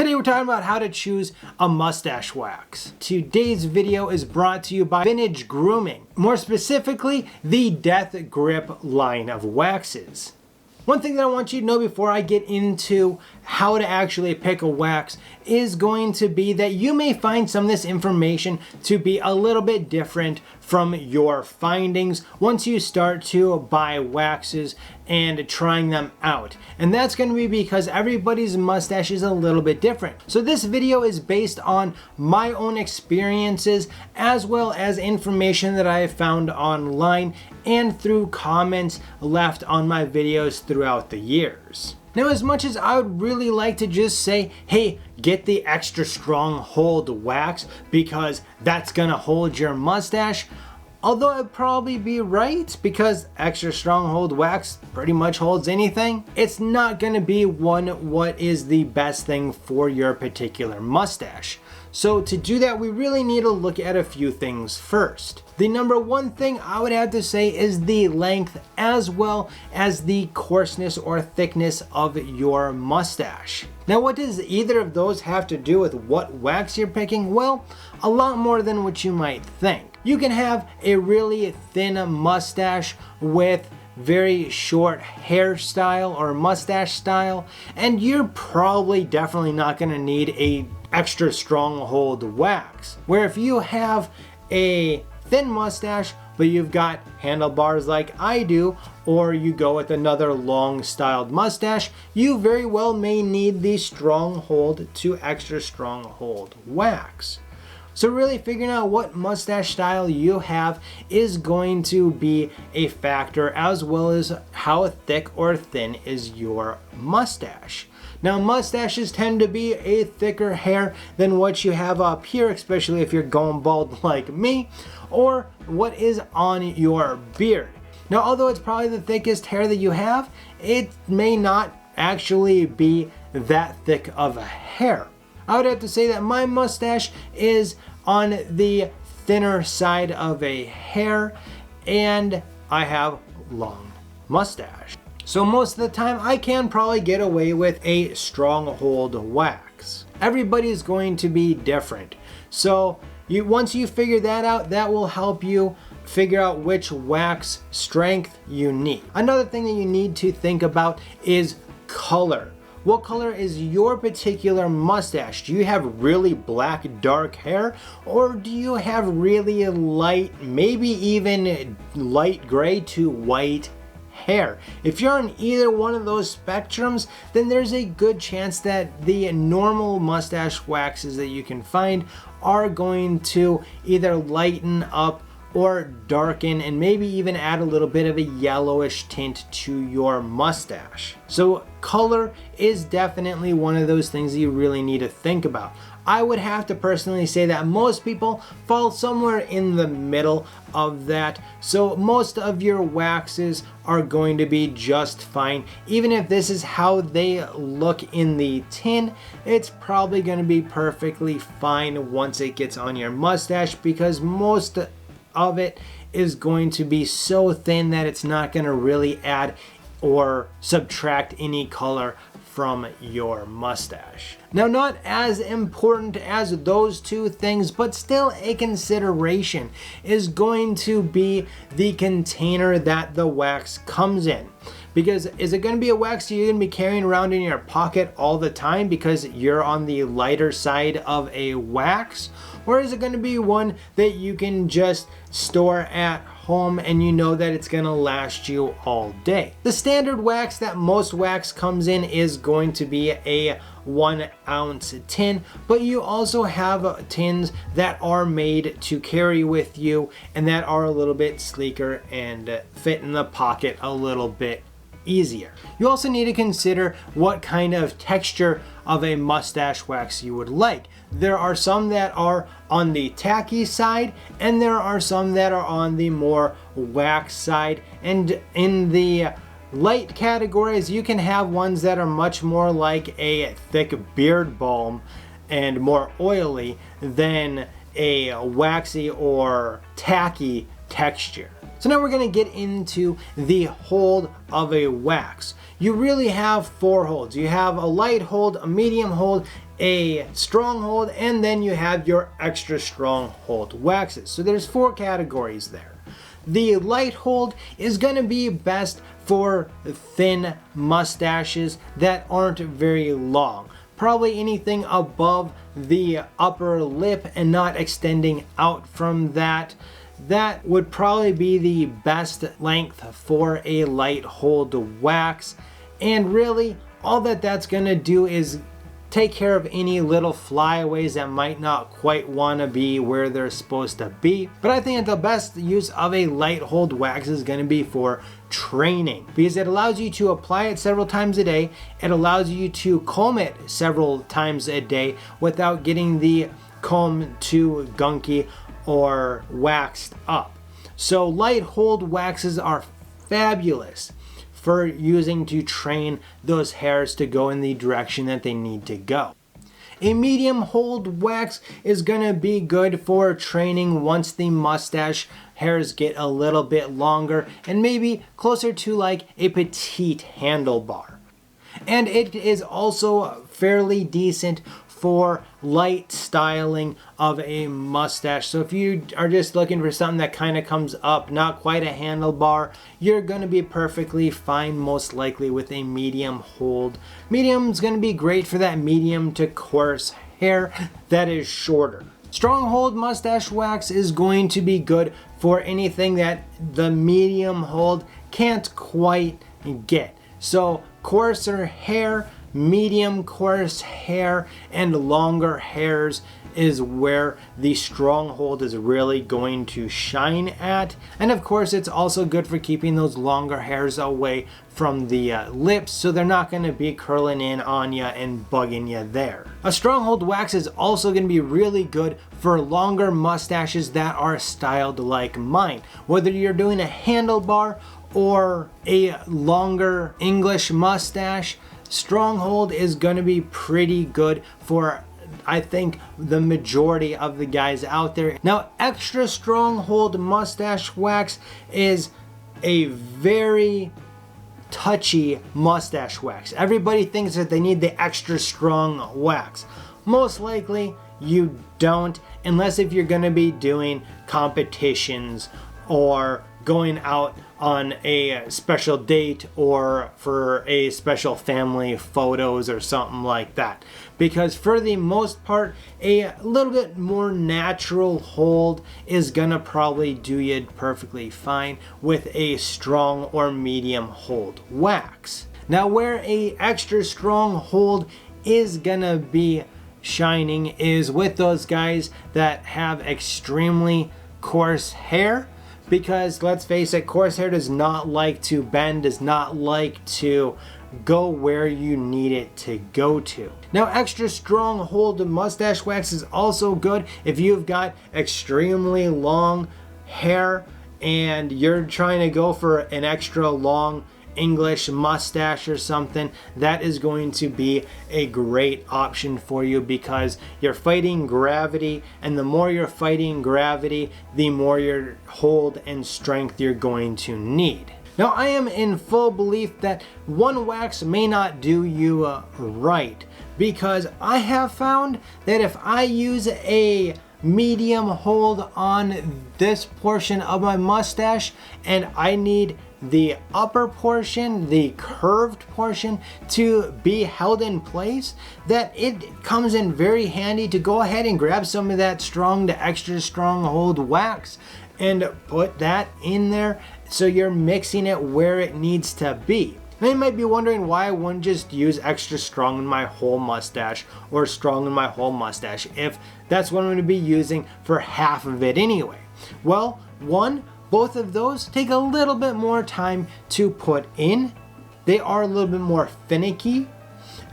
Today we're talking about how to choose a mustache wax. Today's video is brought to you by Vintage Grooming, more specifically the Death Grip line of waxes. One thing that I want you to know before I get into how to actually pick a wax is going to be that you may find some of this information to be a little bit different from your findings once you start to buy waxes and trying them out. And that's going to be because everybody's mustache is a little bit different. So this video is based on my own experiences as well as information that I have found online and through comments left on my videos throughout the years. Now, as much as I would really like to just say, hey, get the extra strong hold wax because that's gonna hold your mustache, although it'd probably be right because extra strong hold wax pretty much holds anything, it's not gonna be what is the best thing for your particular mustache. So to do that, we really need to look at a few things first. The number one thing I would have to say is the length as well as the coarseness or thickness of your mustache. Now, what does either of those have to do with what wax you're picking? Well, a lot more than what you might think. You can have a really thin mustache with very short hairstyle or mustache style, and you're probably definitely not going to need a extra strong hold wax. Where if you have a thin mustache but you've got handlebars like I do, or you go with another long styled mustache, you very well may need the strong hold to extra strong hold wax. So really figuring out what mustache style you have is going to be a factor, as well as how thick or thin is your mustache. Now, mustaches tend to be a thicker hair than what you have up here, especially if you're going bald like me, or what is on your beard. Now, although it's probably the thickest hair that you have, it may not actually be that thick of a hair. I would have to say that my mustache is on the thinner side of a hair, and I have long mustache. So most of the time I can probably get away with a strong hold wax. Everybody's going to be different. So once you figure that out, that will help you figure out which wax strength you need. Another thing that you need to think about is color. What color is your particular mustache? Do you have really black, dark hair? Or do you have really light, maybe even light gray to white hair? If you're on either one of those spectrums, then there's a good chance that the normal mustache waxes that you can find are going to either lighten up or darken and maybe even add a little bit of a yellowish tint to your mustache. So color is definitely one of those things that you really need to think about. I would have to personally say that most people fall somewhere in the middle of that. So most of your waxes are going to be just fine. Even if this is how they look in the tin, it's probably going to be perfectly fine once it gets on your mustache, because most of it is going to be so thin that it's not going to really add or subtract any color from your mustache. Now, not as important as those two things, but still a consideration is going to be the container that the wax comes in. Because is it going to be a wax you're going to be carrying around in your pocket all the time because you're on the lighter side of a wax? Or is it going to be one that you can just store at home and you know that it's going to last you all day? The standard wax that most wax comes in is going to be a 1 ounce tin, but you also have tins that are made to carry with you and that are a little bit sleeker and fit in the pocket a little bit easier. You also need to consider what kind of texture of a mustache wax you would like. There are some that are on the tacky side, and there are some that are on the more wax side. And in the light categories, you can have ones that are much more like a thick beard balm and more oily than a waxy or tacky texture. So now we're going to get into the hold of a wax. You really have 4 holds. You have a light hold, a medium hold, a stronghold, and then you have your extra stronghold waxes. So there's 4 categories there. The light hold is going to be best for thin mustaches that aren't very long. Probably anything above the upper lip and not extending out from that. That would probably be the best length for a light hold wax. And really, all that's going to do is take care of any little flyaways that might not quite want to be where they're supposed to be. But I think that the best use of a light hold wax is going to be for training, because it allows you to apply it several times a day. It allows you to comb it several times a day without getting the comb too gunky or waxed up. So light hold waxes are fabulous for using to train those hairs to go in the direction that they need to go. A medium hold wax is going to be good for training once the mustache hairs get a little bit longer and maybe closer to like a petite handlebar. And it is also fairly decent for light styling of a mustache. So if you are just looking for something that kind of comes up, not quite a handlebar, you're going to be perfectly fine most likely with a medium hold. Medium is going to be great for that medium to coarse hair that is shorter. Stronghold mustache wax is going to be good for anything that the medium hold can't quite get. So coarser hair, medium coarse hair, and longer hairs is where the stronghold is really going to shine at. And of course, it's also good for keeping those longer hairs away from the lips, so they're not going to be curling in on you and bugging you there. A stronghold wax is also going to be really good for longer mustaches that are styled like mine. Whether you're doing a handlebar or a longer English mustache, stronghold is going to be pretty good for, I think, the majority of the guys out there. Now, extra stronghold mustache wax is a very touchy mustache wax. Everybody thinks that they need the extra strong wax. Most likely you don't, unless if you're going to be doing competitions or going out on a special date or for a special family photos or something like that. Because for the most part, a little bit more natural hold is gonna probably do you perfectly fine with a strong or medium hold wax. Now, where a extra strong hold is gonna be shining is with those guys that have extremely coarse hair. Because let's face it, coarse hair does not like to bend, does not like to go where you need it to go to. Now, extra strong hold mustache wax is also good if you've got extremely long hair and you're trying to go for an extra long English mustache or something. That is going to be a great option for you because you're fighting gravity, and the more you're fighting gravity, the more your hold and strength you're going to need. Now, I am in full belief that one wax may not do you right, because I have found that if I use a medium hold on this portion of my mustache and I need the upper portion, the curved portion, to be held in place, that it comes in very handy to go ahead and grab some of that strong to extra strong hold wax and put that in there so you're mixing it where it needs to be. Now you might be wondering why I wouldn't just use extra strong in my whole mustache or strong in my whole mustache if that's what I'm going to be using for half of it anyway. Well, both of those take a little bit more time to put in. They are a little bit more finicky,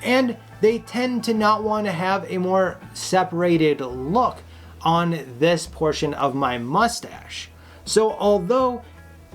and they tend to not want to have a more separated look on this portion of my mustache. So although,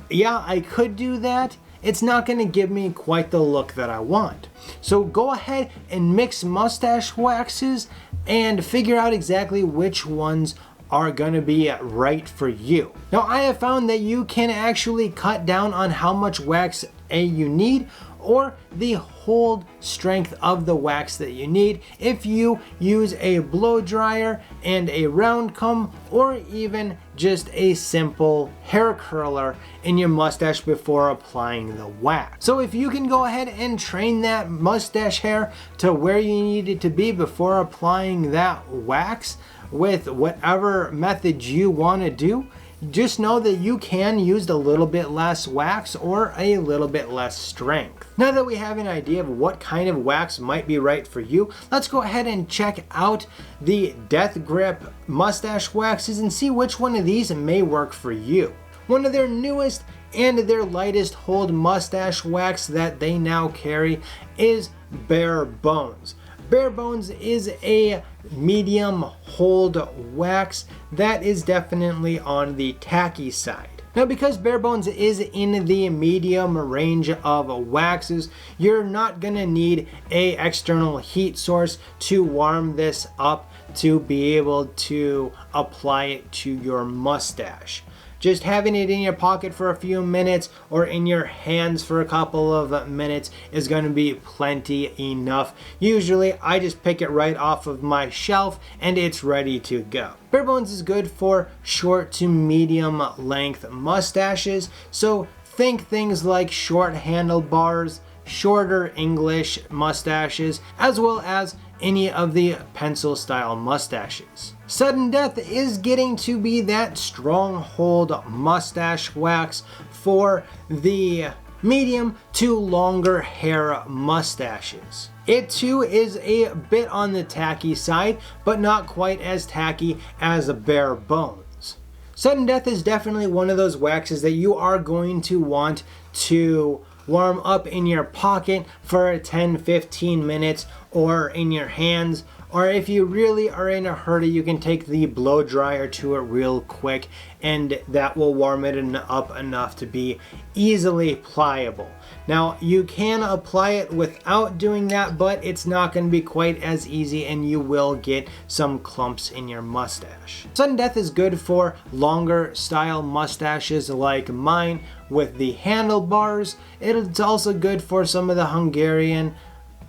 yeah, I could do that, it's not going to give me quite the look that I want. So go ahead and mix mustache waxes and figure out exactly which ones are going to be right for you. Now, I have found that you can actually cut down on how much wax you need, or the hold strength of the wax that you need if you use a blow dryer and a round comb, or even just a simple hair curler in your mustache before applying the wax. So if you can go ahead and train that mustache hair to where you need it to be before applying that wax with whatever method you want to do, just know that you can use a little bit less wax or a little bit less strength. Now that we have an idea of what kind of wax might be right for you, let's go ahead and check out the Death Grip mustache waxes and see which one of these may work for you. One of their newest and their lightest hold mustache wax that they now carry is Bare Bones. Bare Bones is a medium hold wax that is definitely on the tacky side. Now, because Bare Bones is in the medium range of waxes, you're not gonna need a external heat source to warm this up to be able to apply it to your mustache. Just having it in your pocket for a few minutes or in your hands for a couple of minutes is going to be plenty enough. Usually I just pick it right off of my shelf and it's ready to go. Bare Bones is good for short to medium length mustaches, so think things like short handlebars, shorter English mustaches, as well as any of the pencil style mustaches. Sudden Death is getting to be that stronghold mustache wax for the medium to longer hair mustaches. It too is a bit on the tacky side, but not quite as tacky as Bare Bones. Sudden Death is definitely one of those waxes that you are going to want to warm up in your pocket for 10-15 minutes, or in your hands, or if you really are in a hurry, you can take the blow dryer to it real quick and that will warm it up enough to be easily pliable. Now, you can apply it without doing that, but it's not going to be quite as easy and you will get some clumps in your mustache. Sudden Death is good for longer style mustaches like mine with the handlebars. It's also good for some of the Hungarian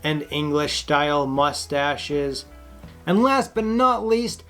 and English style mustaches. And last but not least,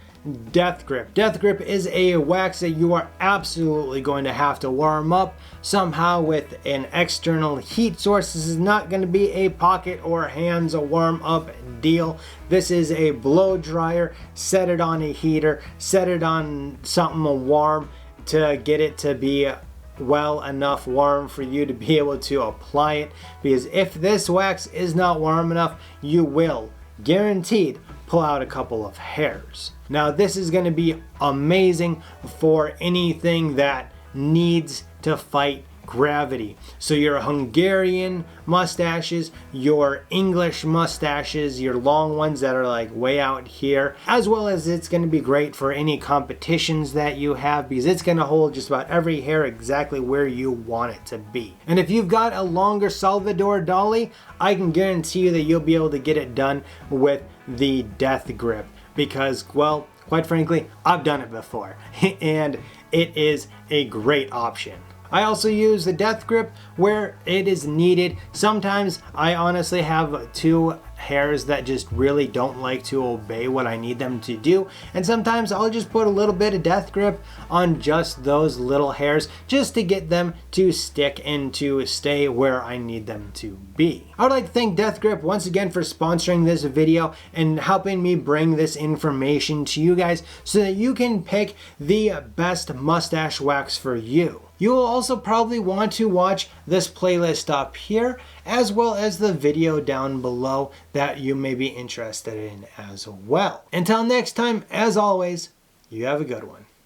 Death Grip. Death Grip is a wax that you are absolutely going to have to warm up somehow with an external heat source. This is not going to be a pocket or hands warm up deal. This is a blow dryer. Set it on a heater, set it on something warm to get it to be well enough warm for you to be able to apply it, because if this wax is not warm enough, you will guaranteed pull out a couple of hairs. Now, this is going to be amazing for anything that needs to fight gravity. So your Hungarian mustaches, your English mustaches, your long ones that are like way out here, as well as it's going to be great for any competitions that you have, because it's going to hold just about every hair exactly where you want it to be. And if you've got a longer Salvador Dali, I can guarantee you that you'll be able to get it done with the Death Grip, because, well, quite frankly, I've done it before and it is a great option. I also use the Death Grip where it is needed. Sometimes I honestly have two hairs that just really don't like to obey what I need them to do, and sometimes I'll just put a little bit of Death Grip on just those little hairs just to get them to stick and to stay where I need them to be. I would like to thank Death Grip once again for sponsoring this video and helping me bring this information to you guys so that you can pick the best mustache wax for you. You will also probably want to watch this playlist up here, as well as the video down below that you may be interested in as well. Until next time, as always, you have a good one.